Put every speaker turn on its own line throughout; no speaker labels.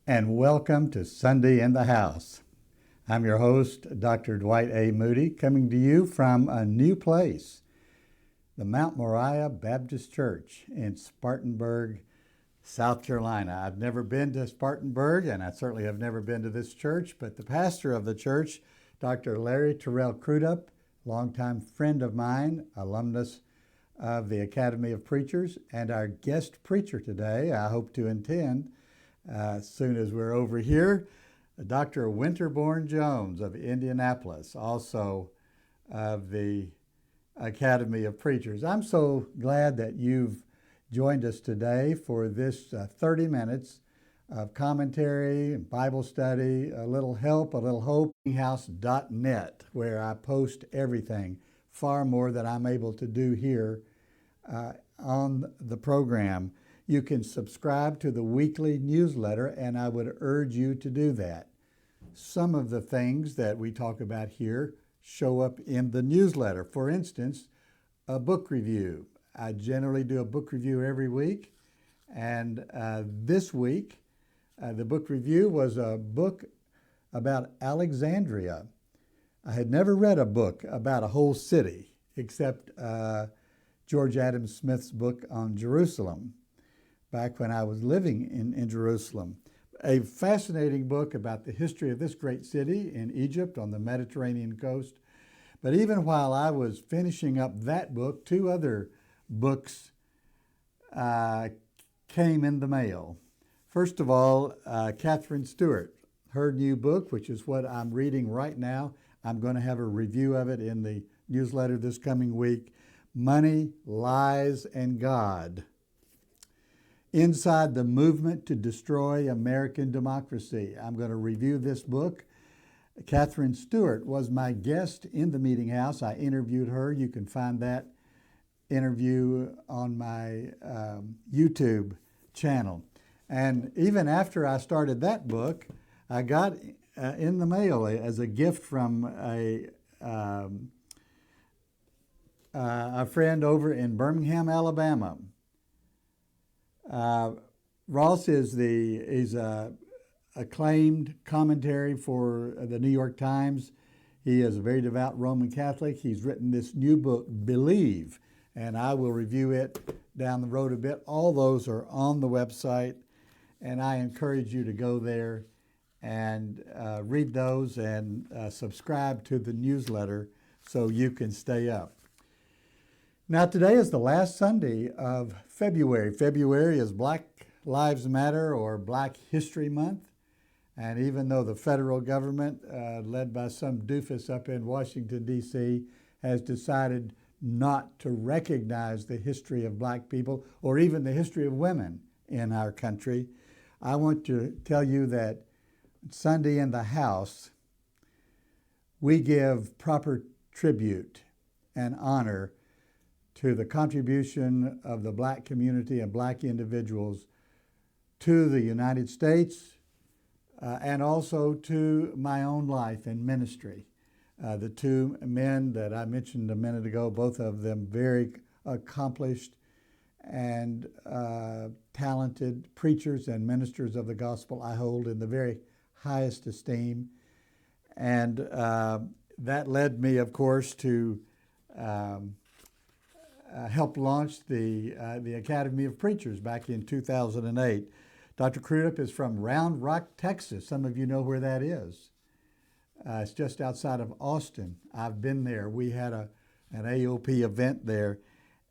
and welcome to Sunday in the House. I'm your host, Dr. Dwight A. Moody, coming to you from a new place, the Mount Moriah Baptist Church in Spartanburg, South Carolina. I've never been to Spartanburg, and I certainly have never been to this church, but the pastor of the church, Dr. Larry Terrell Crudup, longtime friend of mine, alumnus of the Academy of Preachers, and our guest preacher today, I hope to attend as soon as we're over here, Dr. Winterbourne Jones of Indianapolis, also of the Academy of Preachers. I'm so glad that you've joined us today for this 30 minutes of commentary, Bible study, a little help, a little hope. Meetinghouse.net, where I post everything, far more than I'm able to do here on the program. You can subscribe to the weekly newsletter, and I would urge you to do that. Some of the things that we talk about here show up in the newsletter. For instance, a book review. I generally do a book review every week, and this week, the book review was a book about Alexandria. I had never read a book about a whole city except George Adam Smith's book on Jerusalem, back when I was living in Jerusalem. A fascinating book about the history of this great city in Egypt on the Mediterranean coast. But even while I was finishing up that book, two other books came in the mail. First of all, Catherine Stewart, her new book, which is what I'm reading right now. I'm going to have a review of it in the newsletter this coming week. Money, Lies, and God. Inside the Movement to Destroy American Democracy. I'm going to review this book. Catherine Stewart was my guest in the Meeting House. I interviewed her. You can find that interview on my YouTube channel. And even after I started that book, I got in the mail as a gift from a friend over in Birmingham, Alabama. Ross is a acclaimed commentary for the New York Times. He is a very devout Roman Catholic. He's written this new book, Believe, and I will review it down the road a bit. All those are on the website, and I encourage you to go there and read those and subscribe to the newsletter so you can stay up. Now, today is the last Sunday of February. February is Black Lives Matter or Black History Month. And even though the federal government, led by some doofus up in Washington, D.C., has decided not to recognize the history of black people or even the history of women in our country, I want to tell you that Sunday in the House, we give proper tribute and honor to the contribution of the black community and black individuals to the United States and also to my own life and ministry. The two men that I mentioned a minute ago, both of them very accomplished and talented preachers and ministers of the gospel, I hold in the very highest esteem. And that led me, of course, to helped launch the Academy of Preachers back in 2008. Dr. Crudup is from Round Rock, Texas. Some of you know where that is. It's just outside of Austin. I've been there. We had an AOP event there.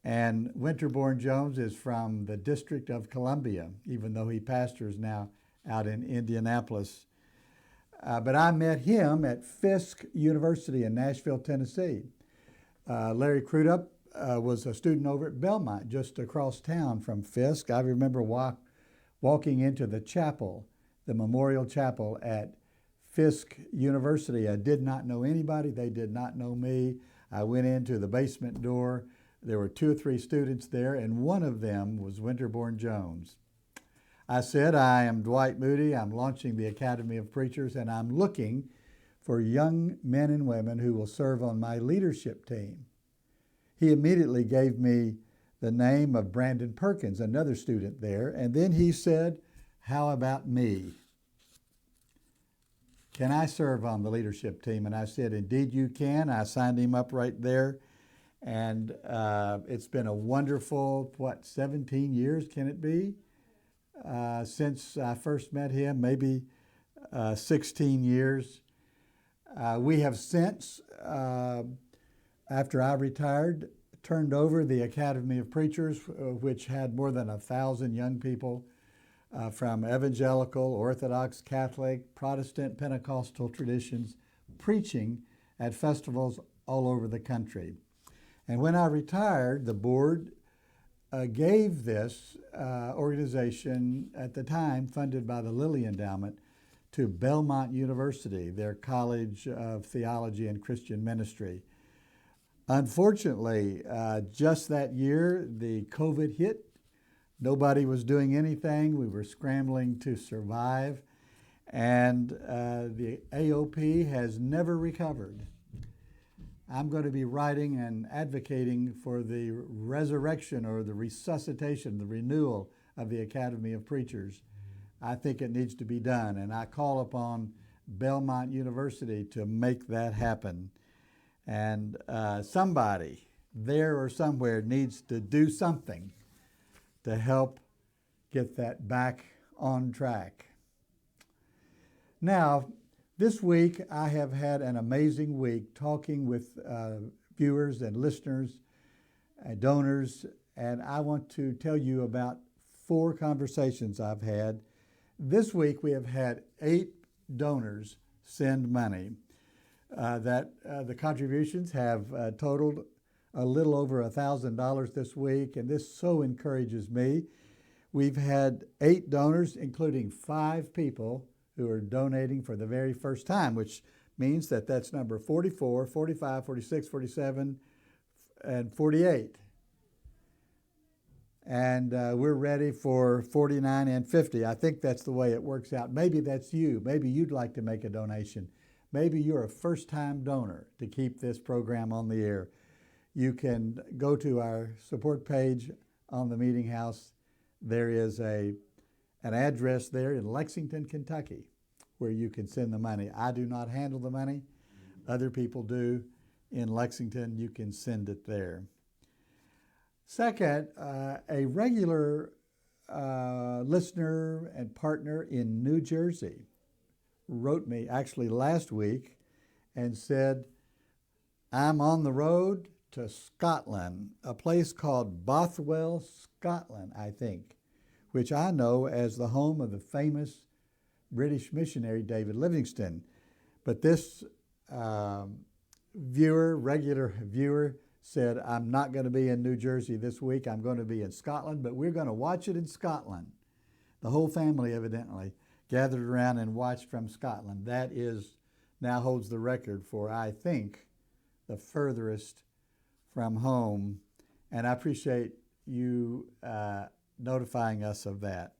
And Winterbourne Jones is from the District of Columbia, even though he pastors now out in Indianapolis. But I met him at Fisk University in Nashville, Tennessee. Larry Crudup was a student over at Belmont, just across town from Fisk. I remember walking into the chapel, the memorial chapel at Fisk University. I did not know anybody. They did not know me. I went into the basement door. There were 2 or 3 students there, and one of them was Winterbourne Jones. I said, I am Dwight Moody. I'm launching the Academy of Preachers, and I'm looking for young men and women who will serve on my leadership team. He immediately gave me the name of Brandon Perkins, another student there, and then he said, how about me? can I serve on the leadership team? And I said, indeed you can. I signed him up right there. And it's been a wonderful, 17 years can it be? Since I first met him, maybe 16 years. We have since, after I retired, turned over the Academy of Preachers, which had more than 1,000 young people from evangelical, Orthodox, Catholic, Protestant, Pentecostal traditions preaching at festivals all over the country. And when I retired, the board gave this organization, at the time funded by the Lilly Endowment, to Belmont University, their College of Theology and Christian Ministry. Unfortunately, just that year, the COVID hit. Nobody was doing anything. We were scrambling to survive. And the AOP has never recovered. I'm going to be writing and advocating for the resurrection or the resuscitation, the renewal of the Academy of Preachers. I think it needs to be done, and I call upon Belmont University to make that happen. And somebody there or somewhere needs to do something to help get that back on track. Now, this week I have had an amazing week talking with viewers and listeners, donors, and I want to tell you about 4 conversations I've had. This week we have had 8 donors send money. The contributions have totaled a little over $1,000 this week, and this so encourages me. We've had 8 donors, including 5 people who are donating for the very first time, which means that that's number 44, 45, 46, 47, and 48. And we're ready for 49 and 50. I think that's the way it works out. Maybe that's you. Maybe you'd like to make a donation. Maybe you're a first-time donor to keep this program on the air. You can go to our support page on the Meetinghouse. There is an address there in Lexington, Kentucky, where you can send the money. I do not handle the money. Other people do in Lexington. You can send it there. Second, a regular listener and partner in New Jersey wrote me actually last week and said, I'm on the road to Scotland, a place called Bothwell, Scotland, I think, which I know as the home of the famous British missionary David Livingstone. But this regular viewer, said, I'm not going to be in New Jersey this week. I'm going to be in Scotland, but we're going to watch it in Scotland. The whole family evidently gathered around and watched from Scotland. That now holds the record for, I think, the furthest from home. And I appreciate you notifying us of that.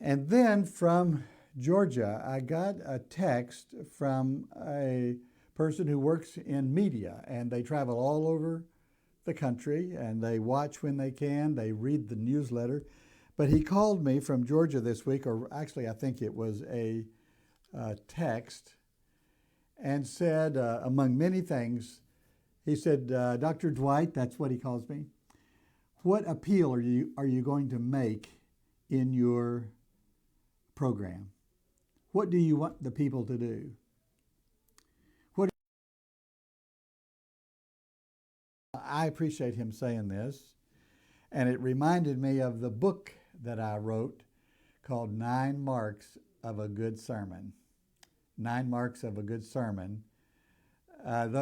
And then from Georgia, I got a text from a person who works in media, and they travel all over the country, and they watch when they can. They read the newsletter. But he called me from Georgia this week, or actually I think it was a text, and said, among many things, he said, Dr. Dwight, that's what he calls me, what appeal are you going to make in your program? What do you want the people to do? I appreciate him saying this, and it reminded me of the book that I wrote called 9 Marks of a Good Sermon. 9 Marks of a Good Sermon.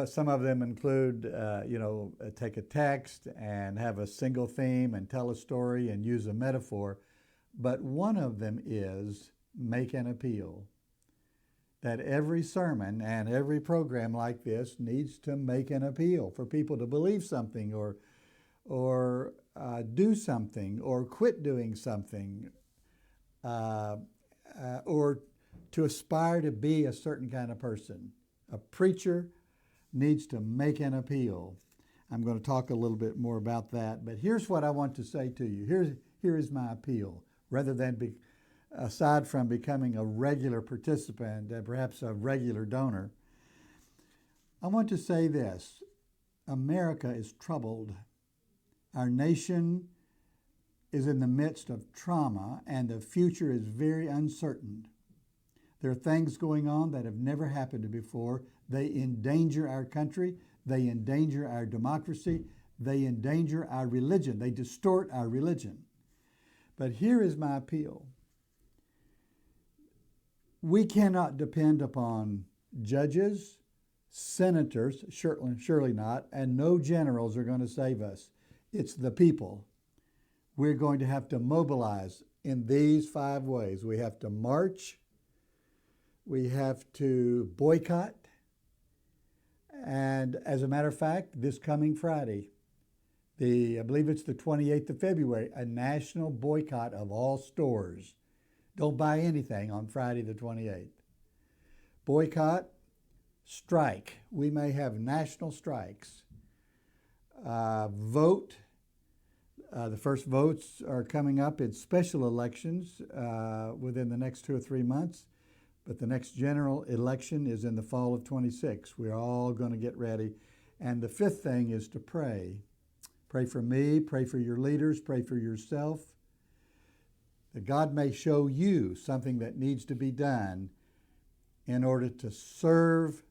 Some of them include, take a text and have a single theme and tell a story and use a metaphor. But one of them is make an appeal. That every sermon and every program like this needs to make an appeal for people to believe something or do something or quit doing something or to aspire to be a certain kind of person. A preacher needs to make an appeal. I'm going to talk a little bit more about that, but here's what I want to say to you. Here is my appeal, rather than aside from becoming a regular participant and perhaps a regular donor, I want to say this. America is troubled. Our nation is in the midst of trauma, and the future is very uncertain. There are things going on that have never happened before. They endanger our country. They endanger our democracy. They endanger our religion. They distort our religion. But here is my appeal. We cannot depend upon judges, senators, surely not, and no generals are going to save us. It's the people. We're going to have to mobilize in these 5 ways. We have to march, we have to boycott, and as a matter of fact, this coming Friday, I believe it's the 28th of February, a national boycott of all stores. Don't buy anything on Friday the 28th. Boycott, strike. We may have national strikes. Vote. The first votes are coming up in special elections within the next 2 or 3 months, but the next general election is in the fall of 26. We're all going to get ready. And the 5th thing is to pray. Pray for me, pray for your leaders, pray for yourself, that God may show you something that needs to be done in order to serve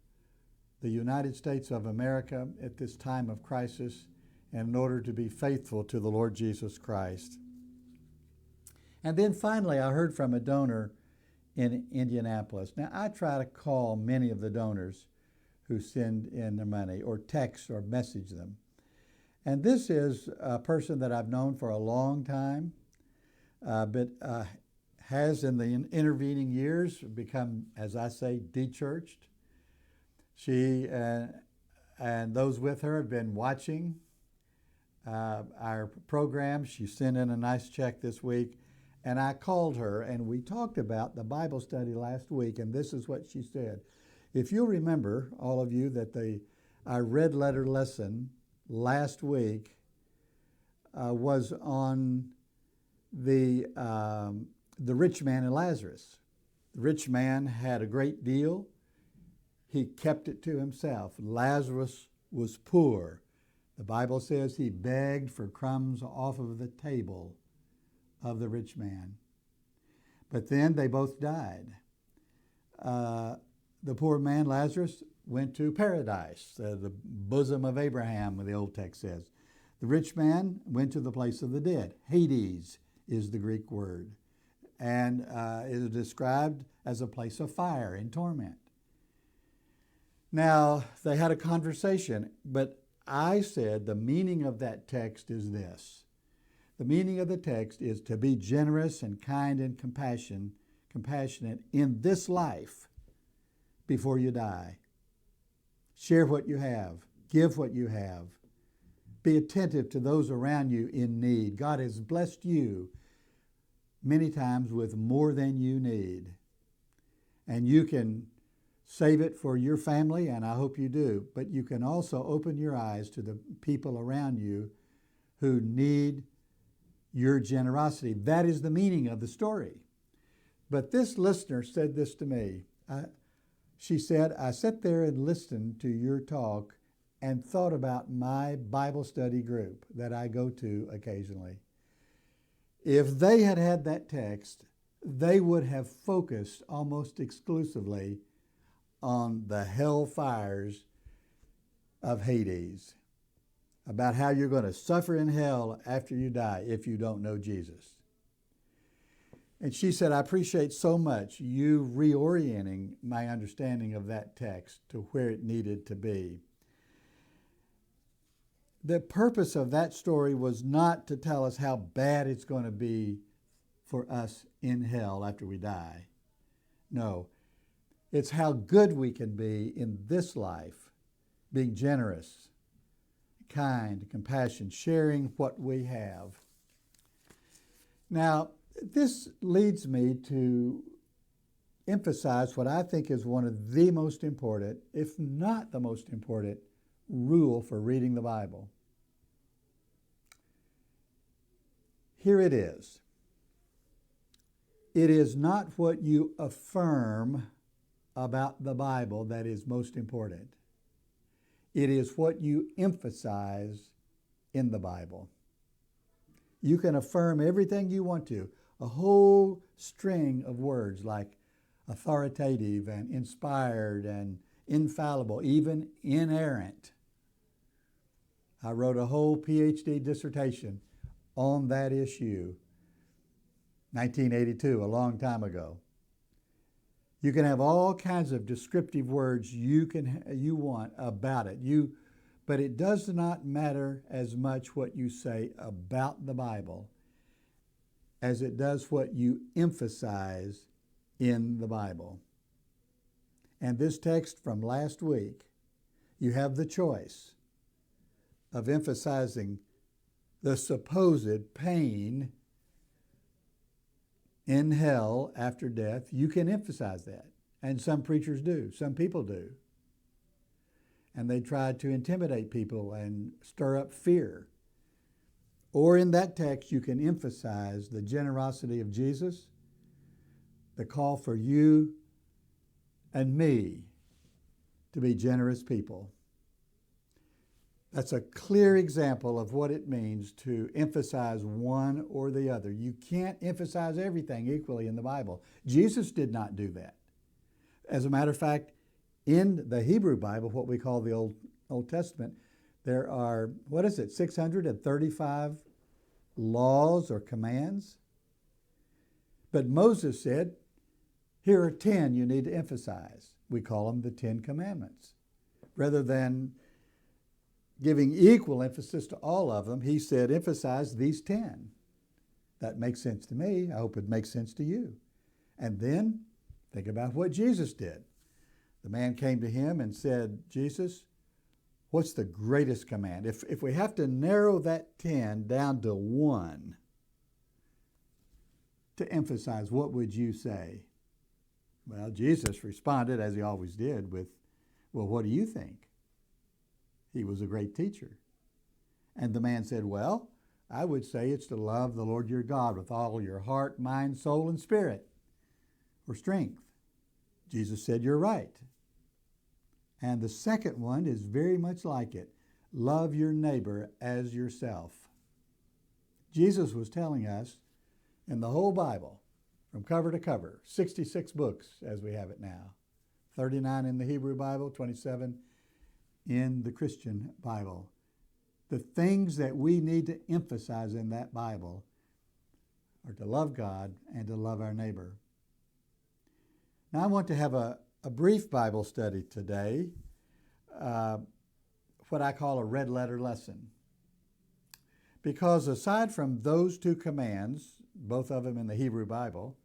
the United States of America at this time of crisis, and in order to be faithful to the Lord Jesus Christ. And then finally, I heard from a donor in Indianapolis. Now, I try to call many of the donors who send in their money, or text or message them. And this is a person that I've known for a long time, but has in the intervening years become, as I say, de-churched. She and those with her have been watching our program. She sent in a nice check this week, and I called her, and we talked about the Bible study last week, and this is what she said. If you'll remember, all of you, that our red letter lesson last week was on the rich man and Lazarus. The rich man had a great deal. He kept it to himself. Lazarus was poor. The Bible says he begged for crumbs off of the table of the rich man. But then they both died. The poor man, Lazarus, went to paradise, the bosom of Abraham, the old text says. The rich man went to the place of the dead. Hades is the Greek word. And it is described as a place of fire and torment. Now, they had a conversation, but I said the meaning of that text is this. The meaning of the text is to be generous and kind and compassionate in this life before you die. Share what you have. Give what you have. Be attentive to those around you in need. God has blessed you many times with more than you need. And you can save it for your family, and I hope you do. But you can also open your eyes to the people around you who need your generosity. That is the meaning of the story. But this listener said this to me. She said, I sat there and listened to your talk and thought about my Bible study group that I go to occasionally. If they had had that text, they would have focused almost exclusively on the hell fires of Hades, about how you're going to suffer in hell after you die if you don't know Jesus. And she said, I appreciate so much you reorienting my understanding of that text to where it needed to be. The purpose of that story was not to tell us how bad it's going to be for us in hell after we die. No, it's how good we can be in this life, being generous, kind, compassion, sharing what we have. Now, this leads me to emphasize what I think is one of the most important, if not the most important, rule for reading the Bible. Here it is. It is not what you affirm about the Bible that is most important. It is what you emphasize in the Bible. You can affirm everything you want to, a whole string of words like authoritative and inspired and infallible, even inerrant. I wrote a whole PhD dissertation on that issue, 1982, a long time ago. You can have all kinds of descriptive words you want about it. But it does not matter as much what you say about the Bible as it does what you emphasize in the Bible. And this text from last week, you have the choice of emphasizing the supposed pain in hell after death. You can emphasize that. And some preachers do. Some people do. And they try to intimidate people and stir up fear. Or in that text, you can emphasize the generosity of Jesus, the call for you and me to be generous people. That's a clear example of what it means to emphasize one or the other. You can't emphasize everything equally in the Bible. Jesus did not do that. As a matter of fact, in the Hebrew Bible, what we call the Old Testament, there are, 635 laws or commands? But Moses said, here are 10 you need to emphasize. We call them the 10 Commandments. Rather than giving equal emphasis to all of them, he said, emphasize these 10. That makes sense to me. I hope it makes sense to you. And then think about what Jesus did. The man came to him and said, Jesus, what's the greatest command? If we have to narrow that 10 down to one to emphasize, what would you say? Well, Jesus responded, as he always did, with, well, what do you think? He was a great teacher. And the man said, well, I would say it's to love the Lord your God with all your heart, mind, soul, and spirit, or strength. Jesus said, you're right. And the second one is very much like it. Love your neighbor as yourself. Jesus was telling us in the whole Bible, from cover to cover, 66 books as we have it now, 39 in the Hebrew Bible, 27 in the Christian Bible. The things that we need to emphasize in that Bible are to love God and to love our neighbor. Now I want to have a brief Bible study today, what I call a red letter lesson. Because aside from those two commands, both of them in the Hebrew Bible,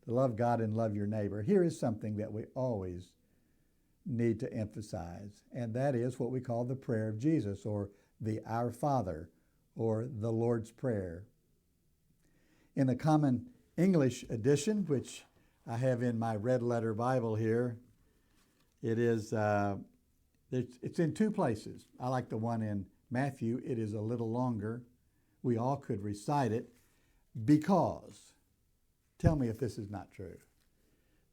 to love God and love your neighbor, here is something that we always need to emphasize, and that is what we call the prayer of Jesus, or the Our Father, or the Lord's Prayer. In the Common English edition, which I have in my red letter Bible here, it is it's in two places. I like the one in Matthew. It is a little longer. We all could recite it because, tell me if this is not true,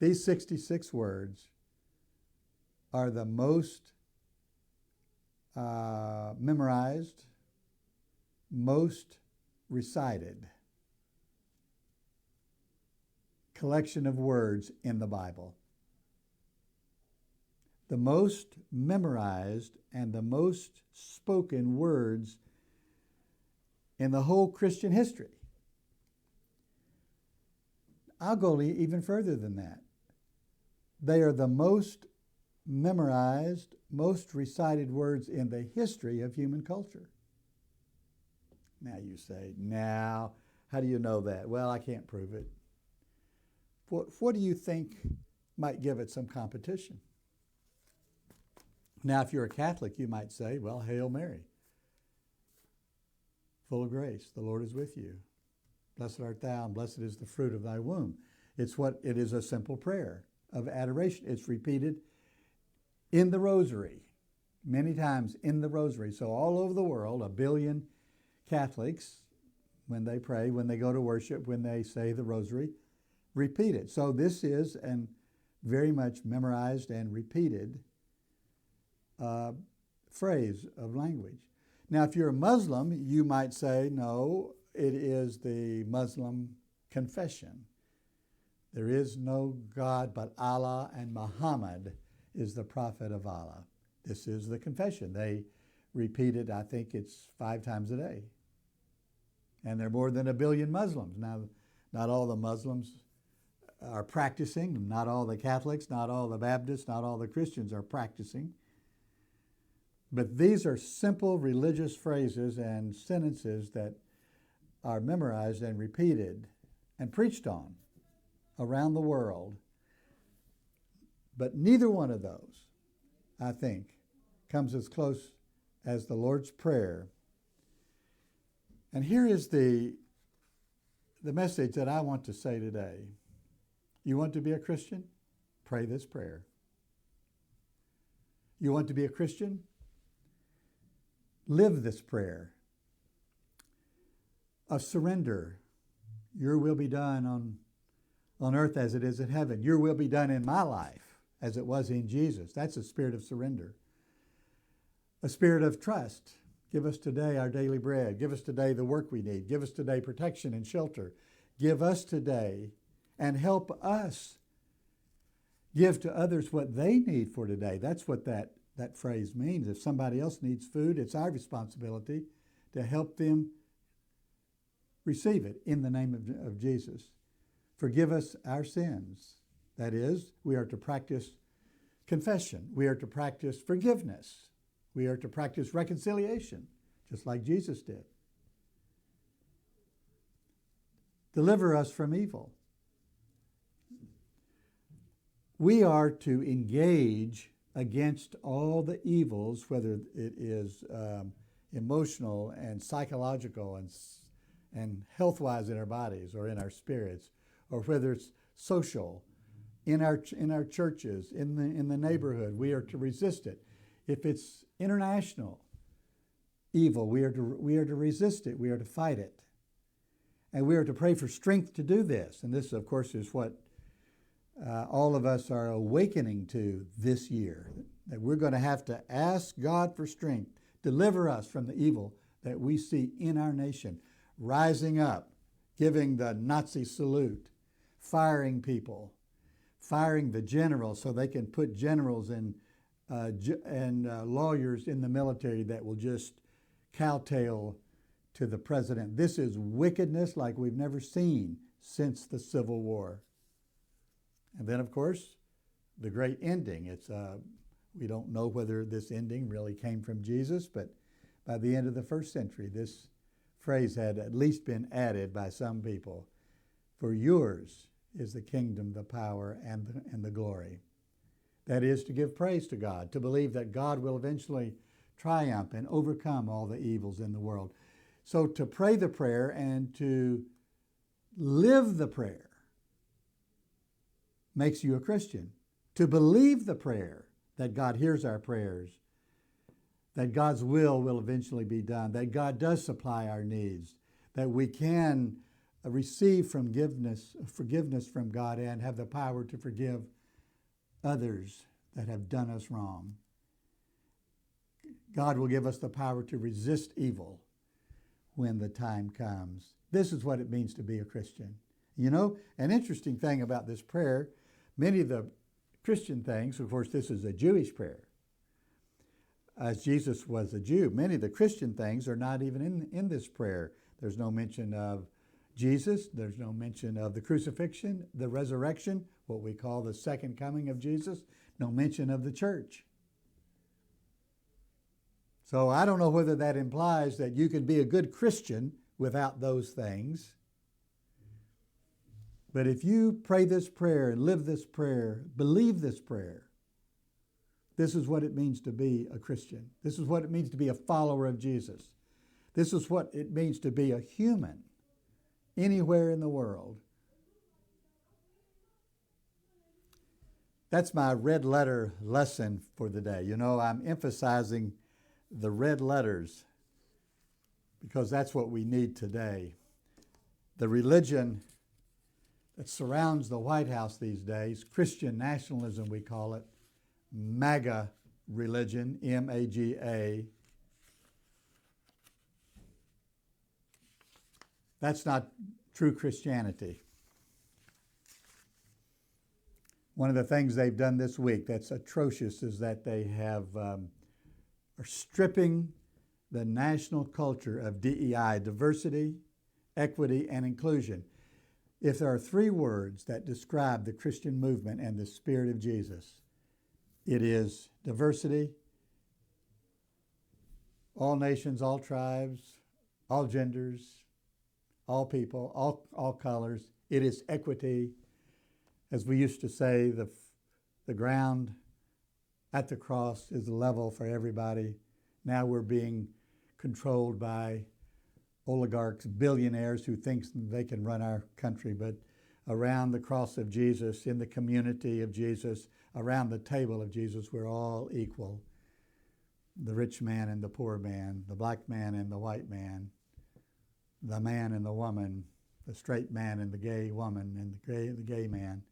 these 66 words are the most memorized, most recited collection of words in the Bible. The most memorized and the most spoken words in the whole Christian history. I'll go even further than that. They are the most memorized, most recited words in the history of human culture. Now you say, now, how do you know that? Well, I can't prove it. What do you think might give it some competition? Now, if you're a Catholic, you might say, well, Hail Mary, full of grace, the Lord is with you. Blessed art thou, and blessed is the fruit of thy womb. It is a simple prayer of adoration. It's repeated in the rosary, many times in the rosary. So all over the world, 1 billion Catholics, when they pray, when they go to worship, when they say the rosary, repeated. So this is an very much memorized and repeated phrase of language. Now, if you're a Muslim, you might say, no, it is the Muslim confession. There is no God but Allah, and Muhammad is the prophet of Allah. This is the confession. They repeat it, I think it's 5 times a day. And there are more than 1 billion Muslims. Now, not all the Muslims are practicing, not all the Catholics, not all the Baptists, not all the Christians are practicing. But these are simple religious phrases and sentences that are memorized and repeated and preached on around the world. But neither one of those, I think, comes as close as the Lord's Prayer. And here is the message that I want to say today. You want to be a Christian? Pray this prayer. You want to be a Christian? Live this prayer of surrender. Your will be done on earth as it is in heaven. Your will be done in my life as it was in Jesus. That's a spirit of surrender. A spirit of trust. Give us today our daily bread. Give us today the work we need. Give us today protection and shelter. Give us today and help us give to others what they need for today. That's what that phrase means. If somebody else needs food, it's our responsibility to help them receive it in the name of Jesus. Forgive us our sins. That is, we are to practice confession. We are to practice forgiveness. We are to practice reconciliation, just like Jesus did. Deliver us from evil. We are to engage against all the evils, whether it is emotional and psychological and health-wise in our bodies or in our spirits, or whether it's social, in our churches, in the neighborhood. We are to resist it. If it's international evil, we are to resist it. We are to fight it. And we are to pray for strength to do this. And this, of course, is what all of us are awakening to this year, that we're going to have to ask God for strength. Deliver us from the evil that we see in our nation, rising up, giving the Nazi salute, firing people, firing the generals so they can put generals and lawyers in the military that will just kowtow to the president. This is wickedness like we've never seen since the Civil War. And then, of course, the great ending. It's we don't know whether this ending really came from Jesus, but by the end of the first century, this phrase had at least been added by some people. For yours is the kingdom, the power, and the glory. That is to give praise to God, to believe that God will eventually triumph and overcome all the evils in the world. So to pray the prayer and to live the prayer makes you a Christian. To believe the prayer, that God hears our prayers, that God's will eventually be done, that God does supply our needs, that we can receive forgiveness from God and have the power to forgive others that have done us wrong. God will give us the power to resist evil when the time comes. This is what it means to be a Christian. You know, an interesting thing about this prayer, many of the Christian things, of course, this is a Jewish prayer, as Jesus was a Jew. Many of the Christian things are not even in this prayer. There's no mention of Jesus. There's no mention of the crucifixion, the resurrection, what we call the second coming of Jesus. No mention of the church. So I don't know whether that implies that you can be a good Christian without those things. But if you pray this prayer and live this prayer, believe this prayer, this is what it means to be a Christian. This is what it means to be a follower of Jesus. This is what it means to be a human anywhere in the world. That's my red letter lesson for the day. You know, I'm emphasizing the red letters because that's what we need today. The religion that surrounds the White House these days, Christian nationalism we call it, MAGA religion, M-A-G-A, that's not true Christianity. One of the things they've done this week that's atrocious is that they are stripping the national culture of DEI, diversity, equity, and inclusion. If there are three words that describe the Christian movement and the spirit of Jesus, it is diversity, all nations, all tribes, all genders, all people, all colors. It is equity. As we used to say, the ground at the cross is level for everybody. Now we're being controlled by oligarchs, billionaires who think they can run our country. But around the cross of Jesus, in the community of Jesus, around the table of Jesus, we're all equal. The rich man and the poor man, the black man and the white man, the man and the woman, the straight man and the gay woman, and the gay man.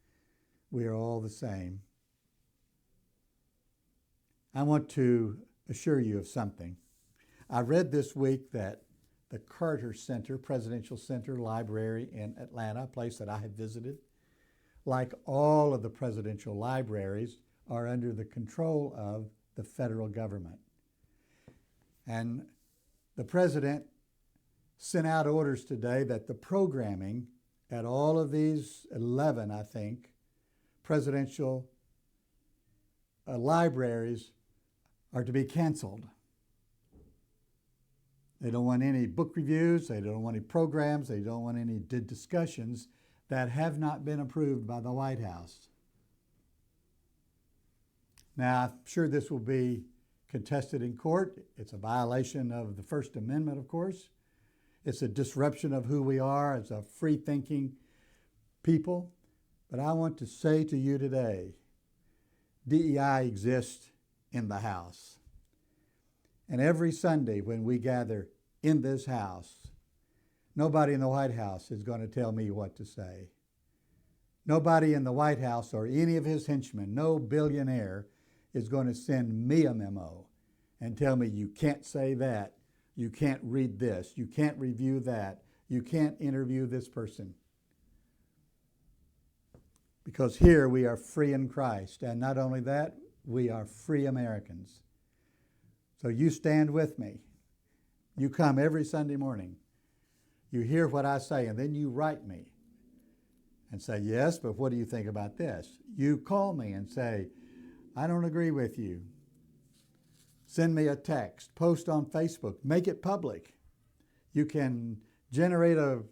We are all the same. I want to assure you of something. I read this week that the Carter Center, Presidential Center Library in Atlanta, a place that I have visited, like all of the presidential libraries, are under the control of the federal government. And the president sent out orders today that the programming at all of these 11, I think, presidential libraries are to be canceled. They don't want any book reviews, they don't want any programs, they don't want any discussions that have not been approved by the White House. Now, I'm sure this will be contested in court. It's a violation of the First Amendment, of course. It's a disruption of who we are as a free-thinking people. But I want to say to you today, DEI exists in the house. And every Sunday when we gather in this house, nobody in the White House is going to tell me what to say. Nobody in the White House or any of his henchmen, no billionaire, is going to send me a memo and tell me you can't say that, you can't read this, you can't review that, you can't interview this person. Because here we are free in Christ, and not only that, we are free Americans. So you stand with me. You come every Sunday morning. You hear what I say, and then you write me and say, yes, but what do you think about this? You call me and say, I don't agree with you. Send me a text, post on Facebook, make it public. You can generate a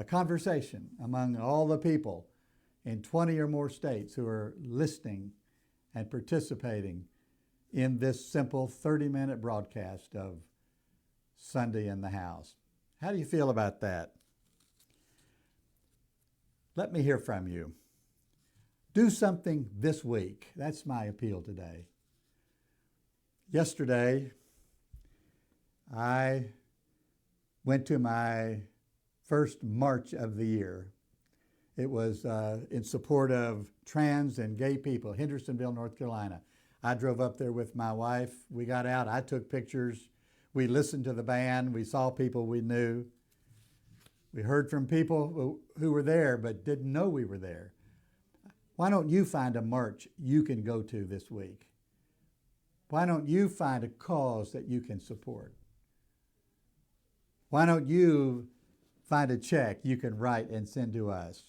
conversation among all the people in 20 or more states who are listening and participating in this simple 30-minute broadcast of Sunday in the House. How do you feel about that? Let me hear from you. Do something this week. That's my appeal today. Yesterday, I went to my first march of the year. It was in support of trans and gay people, Hendersonville, North Carolina. I drove up there with my wife. We got out. I took pictures. We listened to the band. We saw people we knew. We heard from people who were there but didn't know we were there. Why don't you find a march you can go to this week? Why don't you find a cause that you can support? Why don't you find a check you can write and send to us?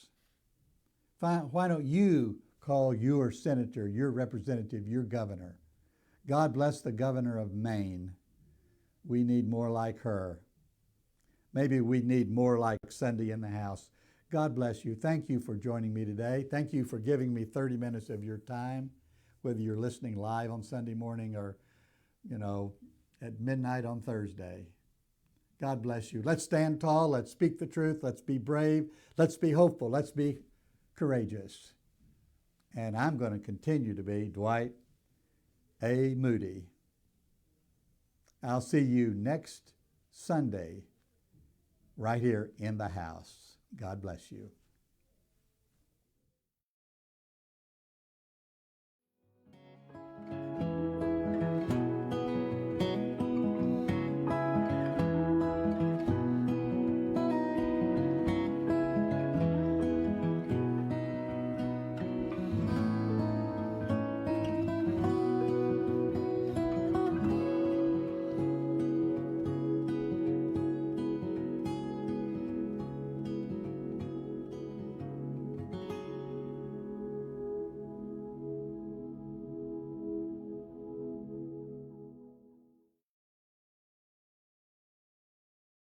Why don't you call your senator, your representative, your governor? God bless the governor of Maine. We need more like her. Maybe we need more like Sunday in the House. God bless you. Thank you for joining me today. Thank you for giving me 30 minutes of your time, whether you're listening live on Sunday morning or, at midnight on Thursday. God bless you. Let's stand tall. Let's speak the truth. Let's be brave. Let's be hopeful. Let's be courageous. And I'm going to continue to be Dwight A. Moody. I'll see you next Sunday right here in the house. God bless you.